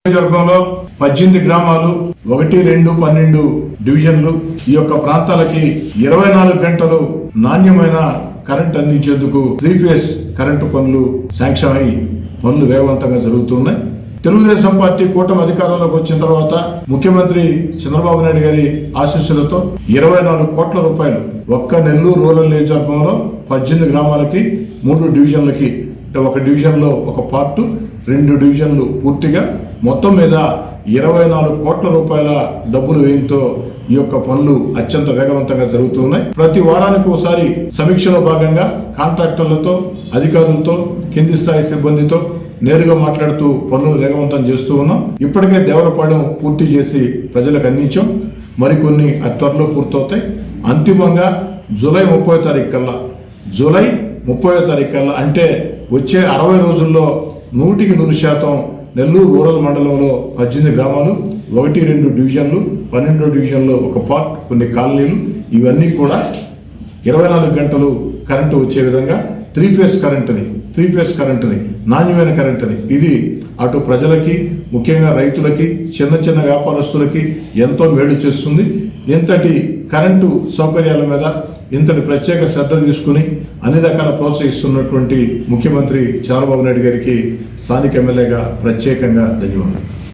నియోజకవర్గంలో 18 గ్రామాలు 1, 2, 12 డివిజన్లు ఈ యొక్క ప్రాంతాలకి 24 గంటలు నాణ్యమైన కరెంట్ అందించేందుకు 3 ఫేజ్ కరెంటు పనులు శాంక్షన్ అయి పనులు వేగవంతంగా జరుగుతున్నాయి. తెలుగుదేశం పార్టీ కూటమి అధికారంలోకి వచ్చిన తర్వాత ముఖ్యమంత్రి చంద్రబాబు నాయుడు గారి ఆశీస్సులతో 24 కోట్ల రూపాయలు ఒక్క నెల్లూరు రూరల్ నియోజకవర్గంలో 18 గ్రామాలకి 3 డివిజన్లకి, అంటే ఒక డివిజన్ లో ఒక పార్టు 2 డివిజన్లు పూర్తిగా మొత్తం మీద 24 కోట్ల రూపాయల డబ్బులు వ్యయంతో ఈ యొక్క పనులు అత్యంత వేగవంతంగా జరుగుతున్నాయి. ప్రతి వారానికి ఒకసారి సమీక్షలో భాగంగా కాంట్రాక్టర్లతో, అధికారులతో, కింది స్థాయి సిబ్బందితో నేరుగా మాట్లాడుతూ పనులు వేగవంతం చేస్తూ ఉన్నాం. ఇప్పటికే దేవరపాలెం పూర్తి చేసి ప్రజలకు అందించాం. మరికొన్ని అతి త్వరలో పూర్తవుతాయి. అంతిమంగా జూలై 30వ తారీఖు కల్లా అంటే వచ్చే 60 రోజుల్లో 100% నెల్లూరు రూరల్ మండలంలో 18 గ్రామాలు, 1, 2 డివిజన్లు, 12 డివిజన్లో ఒక పార్ట్, కొన్ని కాలనీలు, ఇవన్నీ కూడా 24 గంటలు కరెంటు వచ్చే విధంగా 3 ఫేజ్ కరెంటుని నాణ్యమైన కరెంటుని ఇది అటు ప్రజలకి, ముఖ్యంగా రైతులకి, చిన్న వ్యాపారస్తులకి ఎంతో మేలు చేస్తుంది. ఇంతటి కరెంటు సౌకర్యాల మీద ఇంతటి ప్రత్యేక శ్రద్ధ తీసుకుని అన్ని రకాల ప్రోత్సహిస్తున్నటువంటి ముఖ్యమంత్రి చంద్రబాబు నాయుడు గారికి స్థానిక ఎమ్మెల్యేగా ప్రత్యేకంగా ధన్యవాదాలు.